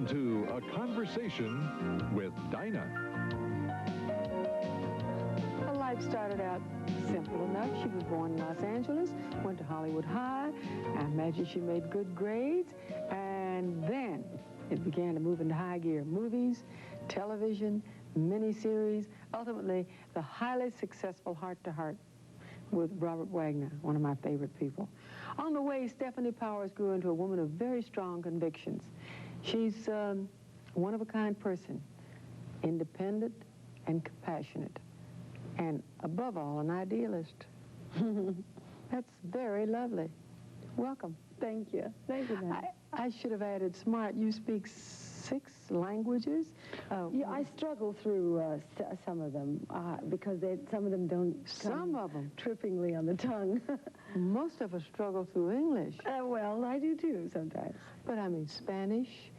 to A Conversation with Dinah. Her life started out simple enough. She was born in Los Angeles, went to Hollywood High. I imagine she made good grades. And then it began to move into high gear. Movies, television, miniseries, ultimately the highly successful Heart to Heart with Robert Wagner, one of my favorite people. On the way, Stefanie Powers grew into a woman of very strong convictions. She's a one-of-a-kind person, independent and compassionate, and above all, an idealist. That's very lovely. Welcome. Thank you. Thank you, ma'am. I should have added smart. You speak 6 languages? Yeah, I struggle through some of them because some of them don't come trippingly on the tongue. Most of us struggle through English. Well, I do too sometimes. But I mean Spanish?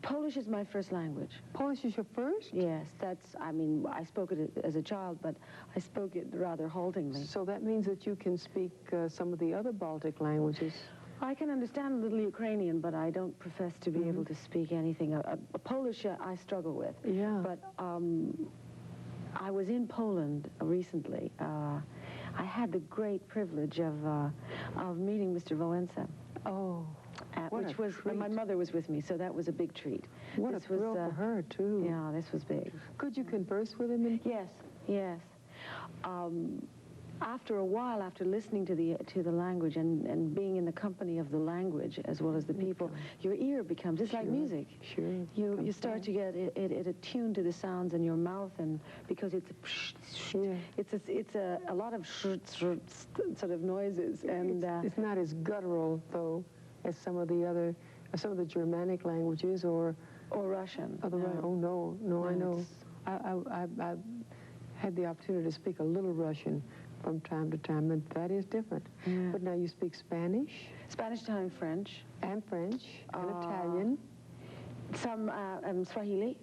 Polish is my first language. Polish is your first? Yes, I spoke it as a child, but I spoke it rather haltingly. So that means that you can speak some of the other Baltic languages? I can understand a little Ukrainian, but I don't profess to be able to speak anything. Polish I struggle with. Yeah. But I was in Poland recently. I had the great privilege of meeting Mr. Wałęsa. Oh, which was my mother was with me, so that was a big treat. What a thrill for her too. Yeah, this was big. Could you converse with him? Yes, yes. After a while, after listening to the language and being in the company of the language as well as the people, your ear becomes, it's like music. Sure. You start to get it attuned to the sounds in your mouth, and because it's a lot of sort of noises, and it's not as guttural though as some of the Germanic languages or Russian. No, I know. I had the opportunity to speak a little Russian from time to time, and that is different. Yeah. But now you speak Spanish? Spanish, Italian, French. And French, and Italian. Some Swahili.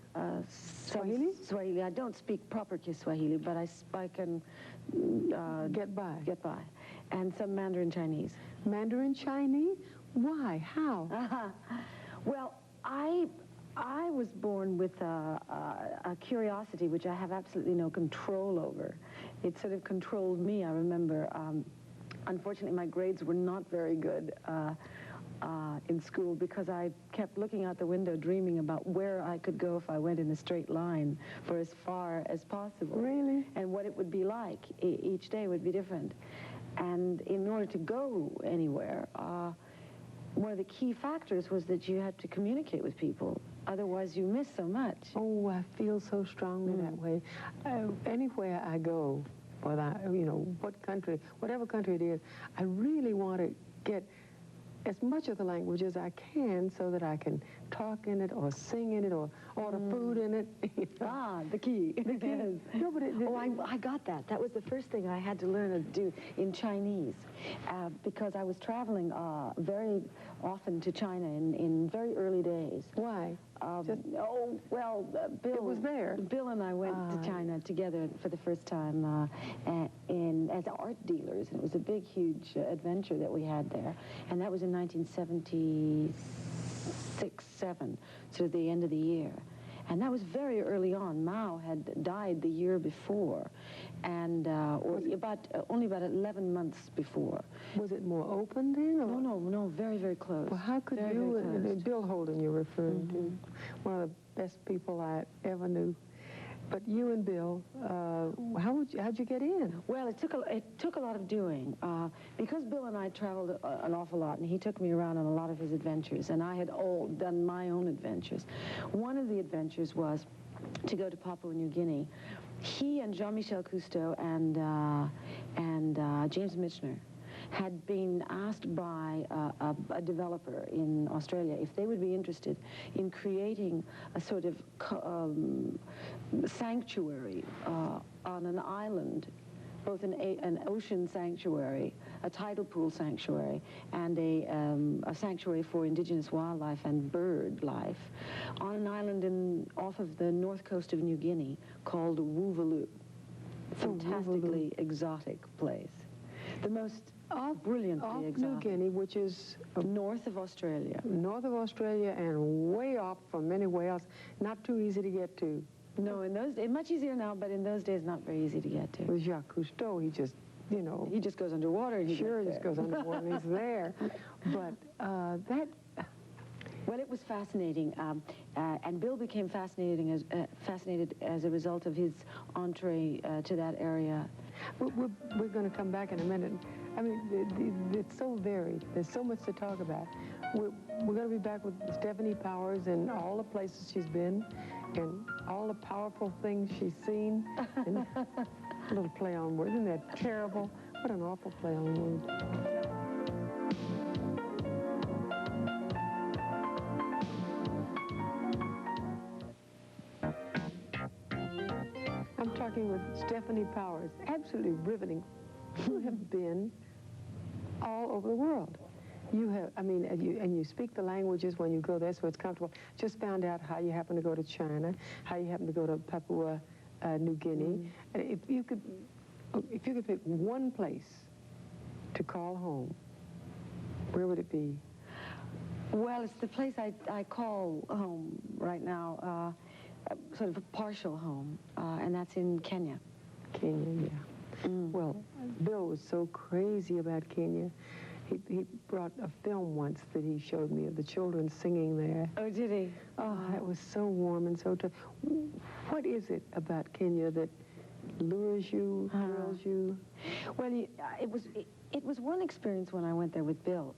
Swahili? Swahili. I don't speak proper Kiswahili, but I can get by. Get by. And some Mandarin Chinese. Mandarin Chinese? Why? How? Well, I was born with a curiosity which I have absolutely no control over. It sort of controlled me. I remember, unfortunately, my grades were not very good in school because I kept looking out the window dreaming about where I could go if I went in a straight line for as far as possible. Really? And what it would be like. Each day would be different. And in order to go anywhere, one of the key factors was that you had to communicate with people. Otherwise, you miss so much. Oh, I feel so strongly that way. Anywhere I go, whatever country it is, I really want to get as much of the language as I can so that I can talk in it or sing in it or order food in it. The key. The key. No, but I got that. That was the first thing I had to learn to do in Chinese because I was traveling very often to China in very early days. Why? Bill. It was there. Bill and I went to China together for the first time as art dealers, and it was a big, huge adventure that we had there. And that was in 1976, 7, so the end of the year. And that was very early on. Mao had died the year before, and only about 11 months before. Was it more open then? Or? No, very, very close. Well, how could Bill Holden you're referring to, one of the best people I ever knew. But you and Bill, how'd you get in? Well, it took a lot of doing because Bill and I traveled an awful lot, and he took me around on a lot of his adventures, and I had done my own adventures. One of the adventures was to go to Papua New Guinea. He and Jean-Michel Cousteau and James Michener had been asked by a developer in Australia if they would be interested in creating a sort of sanctuary on an island, both an ocean sanctuary, a tidal pool sanctuary, and a sanctuary for indigenous wildlife and bird life on an island off of the north coast of New Guinea called Wuvalu. Fantastically exotic place. The most brilliantly off New exotic. Guinea, which is North of Australia. north of Australia and way off from anywhere else. Not too easy to get to. No, in those days, much easier now, but in those days, not very easy to get to. With Jacques Cousteau, he just, you know. He just goes underwater and he Sure, gets just there. goes underwater and he's there. But that... Well, it was fascinating, and Bill became fascinated as a result of his entree to that area. We're going to come back in a minute. I mean, it's so varied. There's so much to talk about. We're going to be back with Stefanie Powers and all the places she's been and all the powerful things she's seen. And a little play on words. Isn't that terrible? What an awful play on words. I'm talking with Stefanie Powers. Absolutely riveting. You have been all over the world. You have, I mean, and you speak the languages when you go there, so it's comfortable. Just found out how you happen to go to China, how you happen to go to Papua New Guinea. And if you could pick one place to call home, where would it be? Well, it's the place I call home right now, sort of a partial home, and that's in Kenya. Kenya, yeah. Well, Bill was so crazy about Kenya. He brought a film once that he showed me of the children singing there. Oh, did he? Oh, that was so warm and so tough. What is it about Kenya that lures you, thrills you? Well, it was one experience when I went there with Bill,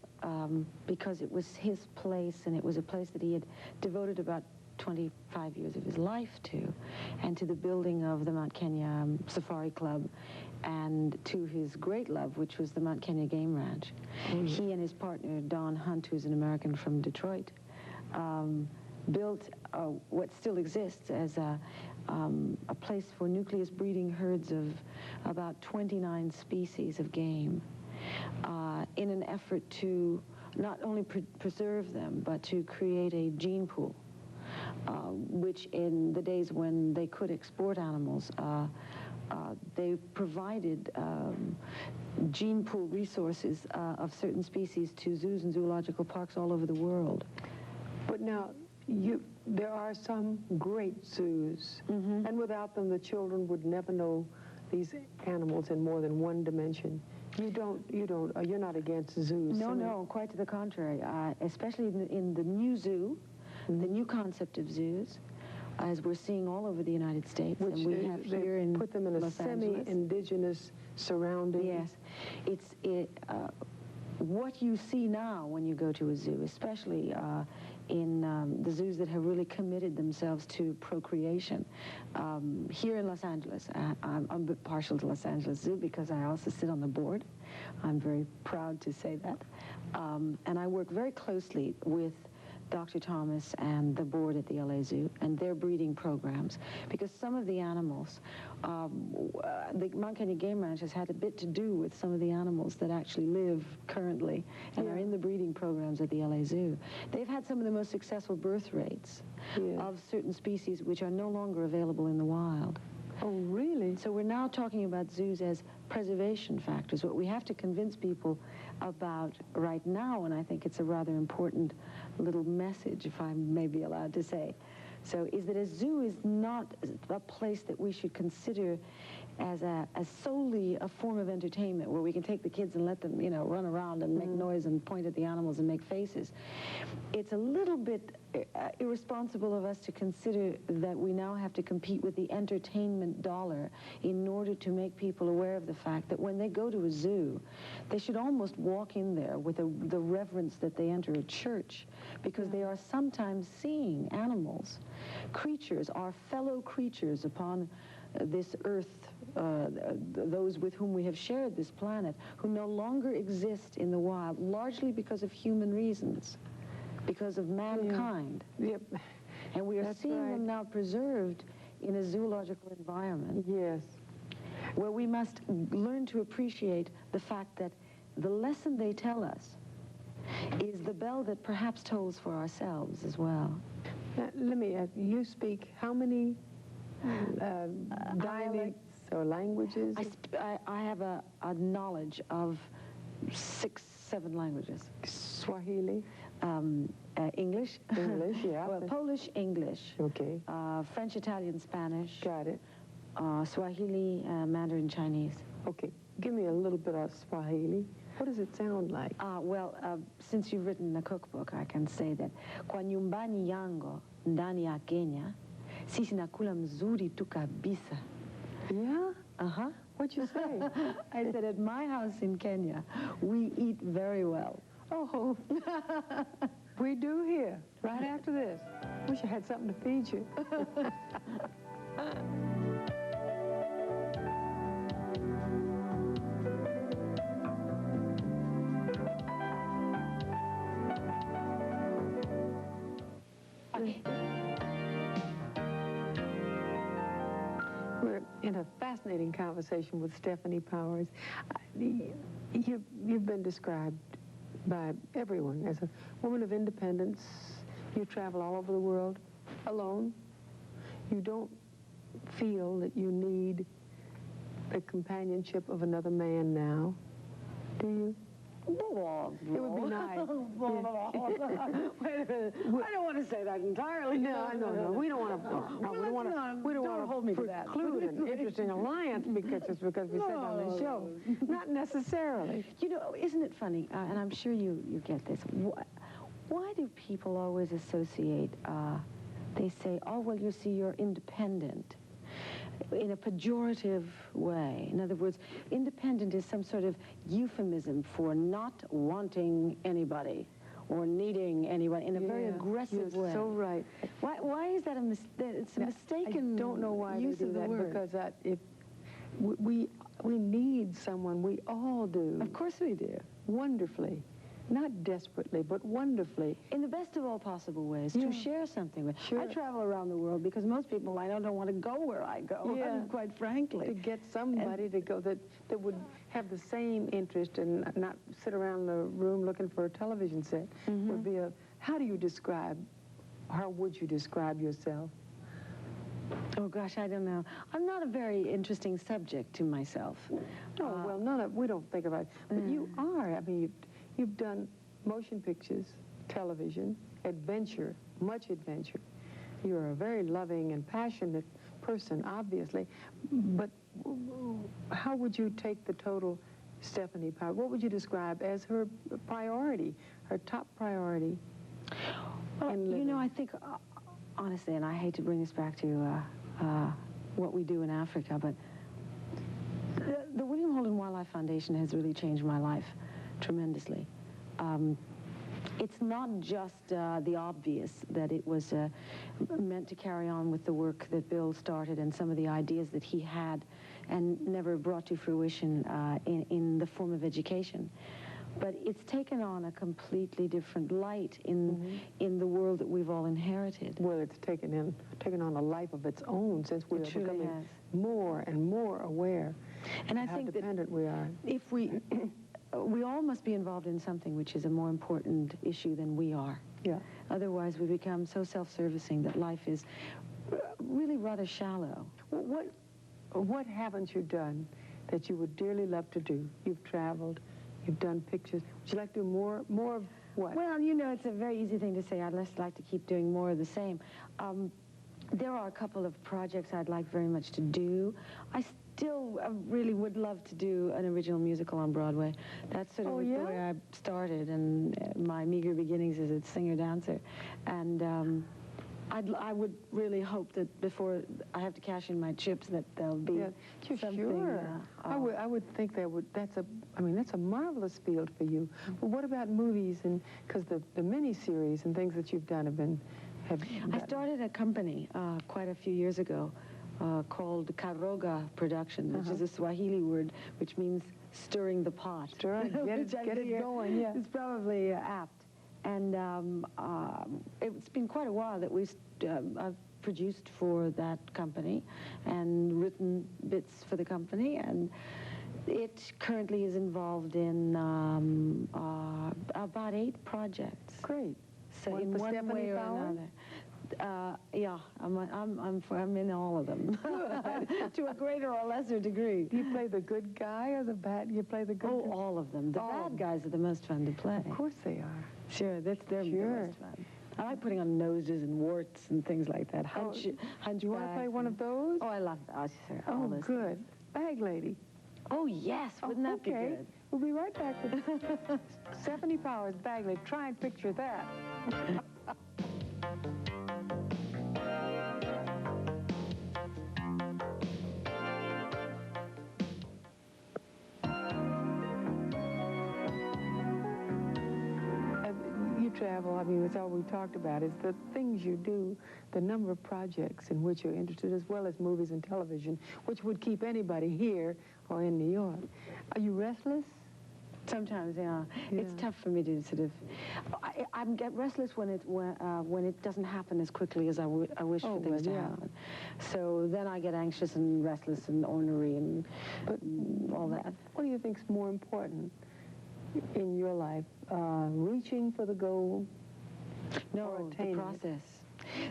because it was his place, and it was a place that he had devoted about 25 years of his life to, and to the building of the Mount Kenya Safari Club, and to his great love, which was the Mount Kenya Game Ranch. He and his partner, Don Hunt, who's an American from Detroit, built what still exists as a place for nucleus breeding herds of about 29 species of game, in an effort to not only preserve them, but to create a gene pool, which in the days when they could export animals, they provided gene pool resources of certain species to zoos and zoological parks all over the world. But now, there are some great zoos, and without them, the children would never know these animals in more than one dimension. You're not against zoos. No, no, quite to the contrary. Especially in the new zoo, the new concept of zoos, as we're seeing all over the United States, Which and we have here in put them in a Los Angeles. semi-indigenous surrounding. Yes, what you see now when you go to a zoo, especially in the zoos that have really committed themselves to procreation. Here in Los Angeles, I'm a bit partial to Los Angeles Zoo because I also sit on the board. I'm very proud to say that. And I work very closely with Dr. Thomas and the board at the LA Zoo and their breeding programs, because some of the animals, the Mount Kenya Game Ranch has had a bit to do with some of the animals that actually live currently and are in the breeding programs at the LA Zoo. They've had some of the most successful birth rates of certain species which are no longer available in the wild. Oh, really? So we're now talking about zoos as preservation factors. What we have to convince people about right now, and I think it's a rather important little message, if I may be allowed to say, so is that a zoo is not a place that we should consider as solely a form of entertainment where we can take the kids and let them, you know, run around and make noise and point at the animals and make faces. It's a little bit irresponsible of us to consider that we now have to compete with the entertainment dollar in order to make people aware of the fact that when they go to a zoo, they should almost walk in there with the reverence that they enter a church, because they are sometimes seeing animals, creatures, our fellow creatures upon this earth, those with whom we have shared this planet, who no longer exist in the wild, largely because of human reasons, because of mankind. Yep. And we are seeing them now preserved in a zoological environment. Yes. Where we must learn to appreciate the fact that the lesson they tell us is the bell that perhaps tolls for ourselves as well. Let me ask, you speak how many dialects or languages? I have a knowledge of 6, 7 languages. Swahili? English. English, yeah. Well, Polish, English. Okay. French, Italian, Spanish. Got it. Swahili, Mandarin, Chinese. Okay. Give me a little bit of Swahili. What does it sound like? Since you've written a cookbook, I can say that kwa nyumbani yangu ndani ya Kenya sisi nakula mzuri tu kabisa. Yeah? Uh-huh. What'd you say? I said, at my house in Kenya, we eat very well. Oh, we do here, right after this. Wish I had something to feed you. We're in a fascinating conversation with Stefanie Powers. You've been described by everyone as a woman of independence. You travel all over the world alone. You don't feel that you need the companionship of another man now, do you? It would be nice. Wait a minute. I don't want to say that entirely. No. We don't want to. We don't want to hold me to that. preclude an interesting alliance because we said on the show. Not necessarily. You know, isn't it funny? And I'm sure you get this. Why do people always associate? They say, "Oh, well, you see, you're independent," in a pejorative way. In other words, independent is some sort of euphemism for not wanting anybody or needing anybody in a very aggressive way. You're so right. Why is that it's a mistaken I don't know why use they do of the that, word. because if we need someone, we all do. Of course we do. Wonderfully. Not desperately, but wonderfully. In the best of all possible ways, Yeah. to share something with. Sure. I travel around the world because most people I know don't want to go where I go, quite frankly. To get somebody to go that would have the same interest and not sit around the room looking for a television set would be how do you describe, how would you describe yourself? Oh, gosh, I don't know. I'm not a very interesting subject to myself. Oh, well, we don't think about it. But you are. I mean, you've done motion pictures, television, adventure, much adventure. You're a very loving and passionate person, obviously. But how would you take the total Stefanie Powers? What would you describe as her priority, her top priority? Well, you know, I think, honestly, and I hate to bring this back to what we do in Africa, but the William Holden Wildlife Foundation has really changed my life tremendously. It's not just the obvious that it was meant to carry on with the work that Bill started and some of the ideas that he had and never brought to fruition in the form of education. But it's taken on a completely different light in the world that we've all inherited. Well, it's taken on a life of its own since we are becoming more and more aware and I how think dependent we are. If we all must be involved in something which is a more important issue than we are. Yeah. Otherwise, we become so self-servicing that life is really rather shallow. What haven't you done that you would dearly love to do? You've traveled, you've done pictures. Would you like to do more of what? Well, you know, it's a very easy thing to say. I'd just like to keep doing more of the same. There are a couple of projects I'd like very much to do. I still really would love to do an original musical on Broadway. That's sort of the way I started, and my meager beginnings as a singer-dancer. And I would really hope that before I have to cash in my chips that there'll be something. Sure. I would think that's a marvelous field for you. But what about movies? And because the mini-series and things that you've done I started a company quite a few years ago called Karoga Production, which is a Swahili word which means stirring the pot. Stir it, get it going, yeah. It's probably apt. And it's been quite a while that I've produced for that company and written bits for the company, and it currently is involved in about 8 projects. Great. So in one way or another. Yeah, I'm in all of them, to a greater or lesser degree. Do you play the good guy or the bad? You play the good guy? Oh, all of them. The bad guys are the most fun to play. Of course they are. Sure, they're the most fun. I like putting on noses and warts and things like that. Do you want to play one of those? Oh, I love that. Sure. Oh, good. Bag lady. Oh, yes. Wouldn't that be good? We'll be right back with Stefanie Powers, Bag Lady. Try and picture that. You travel, I mean, it's all we talked about. It's the things you do, the number of projects in which you're interested, as well as movies and television, which would keep anybody here or in New York. Are you restless? Sometimes, yeah. It's tough for me to sort of... I get restless when it doesn't happen as quickly as I wish for things to happen. So then I get anxious and restless and ornery and all that. What do you think's more important in your life? Reaching for the goal? No, the process.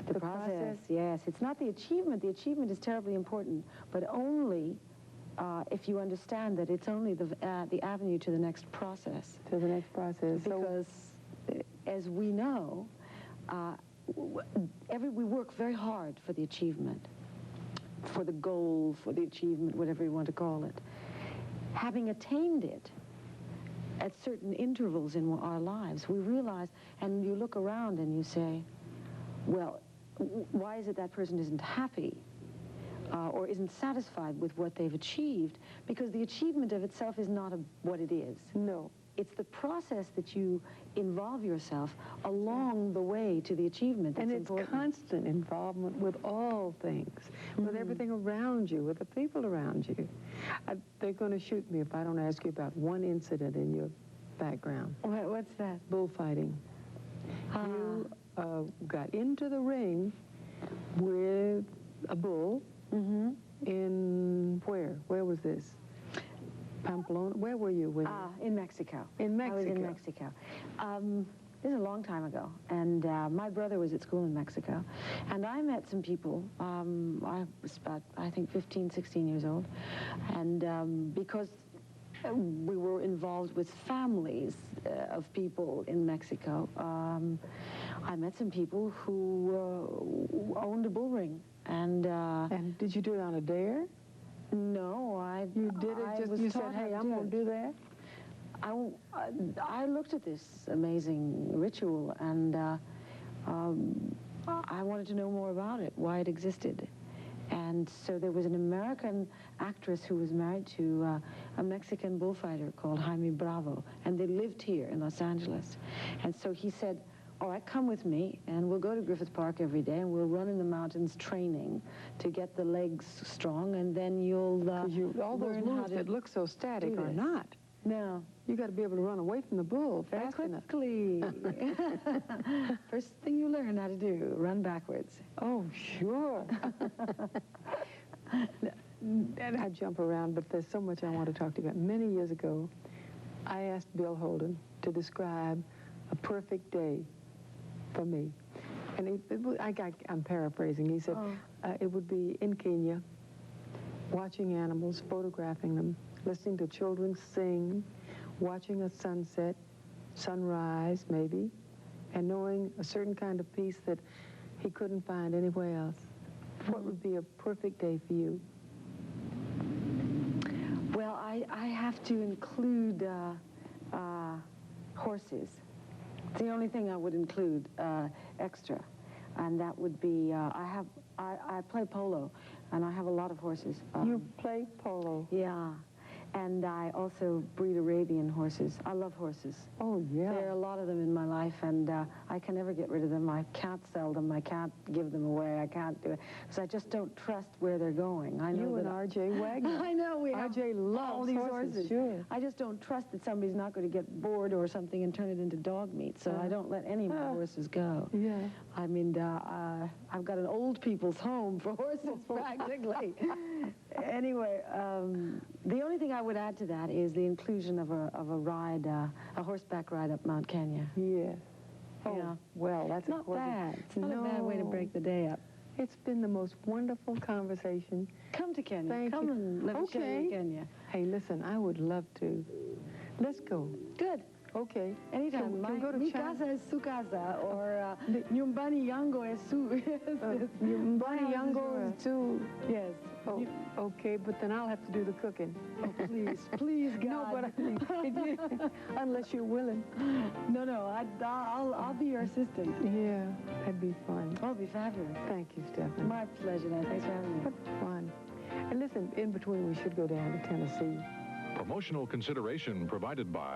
The process, yes. It's not the achievement. The achievement is terribly important, but only... if you understand that it's only the avenue to the next process. To the next process. Because, as we know, we work very hard for the achievement, for the goal, for the achievement, whatever you want to call it. Having attained it at certain intervals in our lives, we realize, and you look around and you say, well, why is it that person isn't happy? Or isn't satisfied with what they've achieved, because the achievement of itself is not what it is. No. It's the process that you involve yourself along the way to the achievement that's important. And it's constant involvement with all things, with everything around you, with the people around you. They're going to shoot me if I don't ask you about one incident in your background. What's that? Bullfighting. You got into the ring with a bull. In where? Where was this? Pamplona? Where were you with in Mexico. In Mexico. I was in Mexico. This is a long time ago, and my brother was at school in Mexico, and I met some people. I was about, I think, 15, 16 years old, and because we were involved with families of people in Mexico, I met some people who owned a bull ring. And did you do it on a dare? No, You did it just, you said, hey, I'm going to do that? I looked at this amazing ritual, and I wanted to know more about it, why it existed. And so there was an American actress who was married to a Mexican bullfighter called Jaime Bravo, and they lived here in Los Angeles. And so he said, all right, come with me, and we'll go to Griffith Park every day, and we'll run in the mountains training to get the legs strong, and then you'll all those moves that look so static are not. No. You got to be able to run away from the bull very fast quickly. First thing you learn how to do, run backwards. Oh, sure. And I jump around, but there's so much I want to talk to you about. Many years ago, I asked Bill Holden to describe a perfect day for me. And I'm paraphrasing. He said it would be in Kenya, watching animals, photographing them, listening to children sing, watching a sunset, sunrise maybe, and knowing a certain kind of peace that he couldn't find anywhere else. What would be a perfect day for you? Well, I have to include horses. It's the only thing I would include extra, and that would be I play polo, and I have a lot of horses. You play polo? Yeah, and I also breed Arabian horses. I love horses. Oh, yeah. There are a lot of them in my life, and I can never get rid of them. I can't sell them. I can't give them away. I can't do it, because I just don't trust where they're going. I know you and R.J. Wagner. I know, we have R.J. loves all these horses. Sure. I just don't trust that somebody's not going to get bored or something and turn it into dog meat, so I don't let any of my horses go. Yeah. I mean, I've got an old people's home for horses, practically. Anyway, the only thing I would add to that is the inclusion of a ride, a horseback ride up Mount Kenya. Yes. Oh, Yeah. well, that's Not important. bad. It's not a bad way to break the day up. It's been the most wonderful conversation. Come to Kenya. Thank Come you. and let me show you Kenya. Hey, listen, I would love to. Let's go. Good. Okay. Anytime. Can we go to Mi China? casa es su casa, or nyumbani yangu es su. Nyumbani yangu is too. Yes. Oh, okay, but then I'll have to do the cooking. Oh, please, please, God. No, but I mean, unless you're willing. No, I'll be your assistant. Yeah, that'd be fun. That'll be fabulous. Thank you, Stefanie. My pleasure, Dinah. Thanks for having me. What fun. And listen, in between, we should go down to Tennessee. Promotional consideration provided by